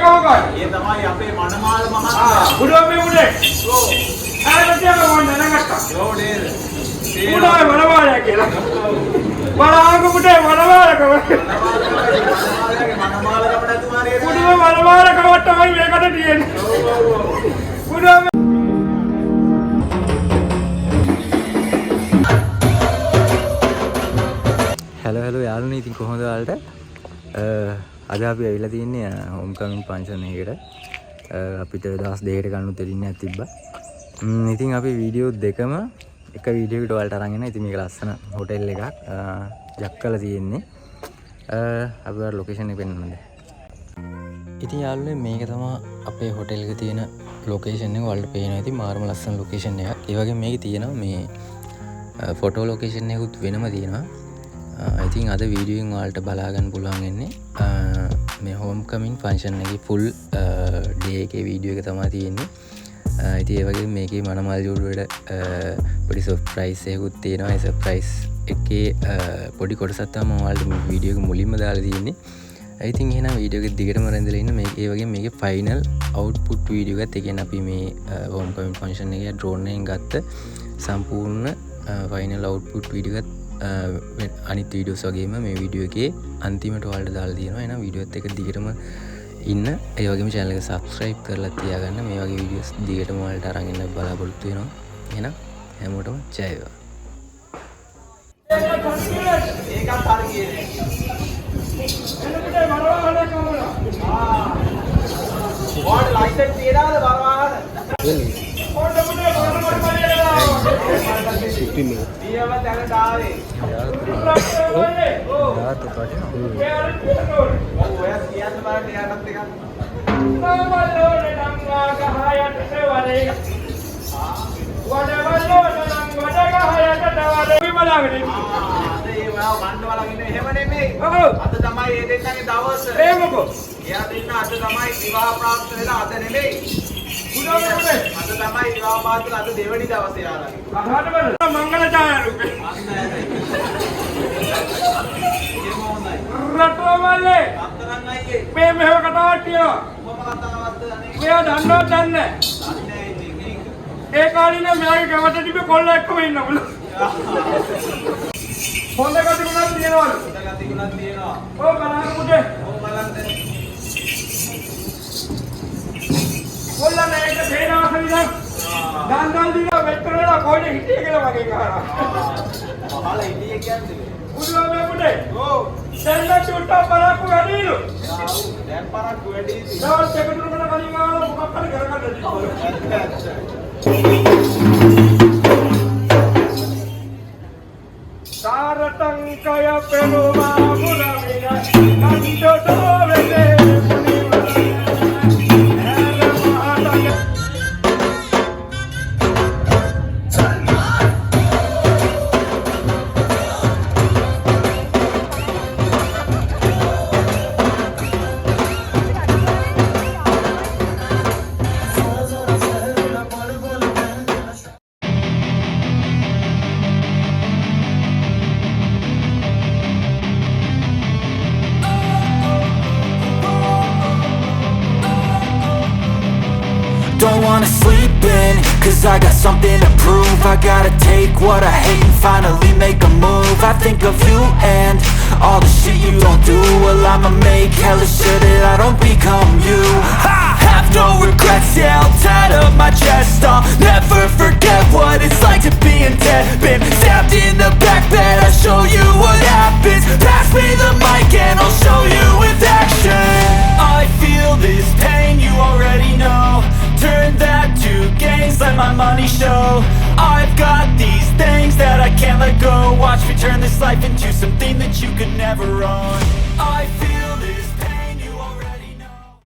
කවකයි. ඒ තමයි අපේ මනමාල මහත්තයා. බුදුම මේ මුනේ. ඔව්. ආයෙත් වොන්න නගත්තා. ඔව් නේද? මුණා වනවාලය කියලා. වනාංග මුටේ වනවාලකම. මනමාල ගම නැතුව හරියට. බුදුම වනවාලකම තමයි මේකට තියෙන්නේ. බුදුම hello යාළුවනේ ඉතින් කොහොමද ඔයාලට අද අපි ඇවිල්ලා තින්නේ හෝම් කමින් ෆන්ක්ෂන් එකකට අපිට දවස් දෙකකට ගන්න දෙන්නේ තිබ්බා ඉතින් අපි වීඩියෝ දෙකම එක වීඩියෝ එකට ඔයාලට අරන් එනවා ඉතින් මේක ලස්සන හොටෙල් එකක් ජක්කලා තියෙන්නේ අපි ඔයාලට ලොකේෂන් එක පෙන්නන්න ඉතින් යාළුවනේ මේක තමයි අපේ හොටෙල් එකේ තියෙන ලොකේෂන් එක ඔයාලට පේනවා ඉතින් මාරම ලස්සන ලොකේෂන් එකක් ඒ වගේම මේකේ තියෙනවා මේ ෆොටෝ ලොකේෂන් එකකුත් වෙනම තියෙනවා ඉතින් අද වීඩියෝ එකෙන් ඔයාලට බලා ගන්න පුළුවන් වෙන්නේ මේ හෝම් කමින් ෆන්ක්ෂන් එකේ ෆුල් ඩේ එකේ වීඩියෝ එක තමයි තියෙන්නේ. ඉතින් ඒ වගේම මේකේ මනමාල් ජෝඩුවට පොඩි සර්ප්‍රයිස් එකකුත් තියෙනවා. ඒ සර්ප්‍රයිස් එකේ පොඩි කොටසක් තමයි ඔයාලට මේ වීඩියෝ එක මුලින්ම දාලා තියෙන්නේ. ඉතින් එහෙනම් වීඩියෝ එක දිගටම රැඳලා ඉන්න මේ ඒ වගේම මේකේ ෆයිනල් අවුට්පුට් වීඩියෝ එකත් ඒ කියන්නේ අපි මේ හෝම් කමින් ෆන්ක්ෂන් එකේ ඩ්‍රෝන් එකෙන් ගත්ත සම්පූර්ණ ෆයිනල් අවුට්පුට් වීඩියෝ එකත් අනිත් වීඩියෝස් වගේම මේ වීඩියෝ එකේ අන්තිමට ඔයාලට දාලා තියෙනවා. එහෙනම් වීඩියෝත් එක දිගටම ඉන්න. ඒ වගේම channel එක subscribe කරලා තියාගන්න. මේ වගේ වීඩියෝස් දිගටම ඔයාලට අරන් එන්න බලාපොරොත්තු වෙනවා. එහෙනම් හැමෝටම ජය වේවා. ඒකත් හරි කියන්නේ. එන්නකේ වරවාහන කවුරුනා? ඔයාලට ලයිසන්ස් තියනවාද වරවාහන? පොඩ මුනේ වරවාහන ඊයව දැනට ආවේ. දාත පාටින. ඔව් ඔය කියන්න බලන්න එයාටත් එකක්. වඩවල්ලෝනේ නම් වාගහයට සෙවරේ. වඩවල්ලෝනේ නම් වඩගහයට දවරේ විමලාගෙන ඉන්නේ. අද ඒ වල වණ්ඩවලගෙන එහෙම නෙමෙයි. ඔව්. අද තමයි ඒ දෙන්නගේ දවස. ඒ මොකෝ? එයා දෙන්න අද තමයි විවාහ ප්‍රාප්ත වෙලා අද නෙමෙයි. බුදුම මුනේ. අද තමයි විවාහ පාත්‍ර අද දෙවනි දවසේ යාළුවනේ. අහන්න බල මංගල ඡායාරූපේ. රටවලේ අත්තරන් අයියේ. මේ මෙහෙම කතාවක් තියෙනවා. උඹම කතාවක්ද අනේ. මෙයා දන්නවද දන්නේ නැහැ. අනේ ඉතින් මේක. ඒ කාලිනේ මෙයාගේ ගමට තිබ්බේ කොල්ල එක්කම ඉන්න බුල. හොඳ කතිකුණක් තියෙනවලු. හොඳ ගතිගුණක් තියෙනවා. ඔව් බලන්න පුතේ. ඔව් බලන්න. කොල්ල මේක තේරවාස විදන්. දන්දල් දිනවා මෙච්චරලා කොයිද හිටියේ කියලා මගෙන් අහනවා. පහළ ඉන්නේ කියන්නේ. බුදුම පුතේ. ඔව්. දැන් චුට්ටක් බලක්කු වැඩිලු. දැන් පරක් වැඩි ඉතින්. දවස් දෙක තුනකට කලින් ආවම මොකක් හරි කරගන්න තිබ්බලු. සාරතං කය පෙනුමා මුරමින කන්දෝ වෙලේ Don't wanna sleep in, cause I got something to prove. I gotta take what I hate and finally make a move. I think of you and all the shit you don't do. Well, I'ma make hella sure that I don't become you. I have no regrets, yeah, I'll tie up my chest. I'll never forget what it's like to be in debt. Been stabbed in the back bed, I'll show you what happens. Pass me the mic and I'll show you with action. I feel this pain, you already know. Turn that to gains, let my money show. I've got these things that I can't let go. Watch me turn this life into something that you could never own. I feel this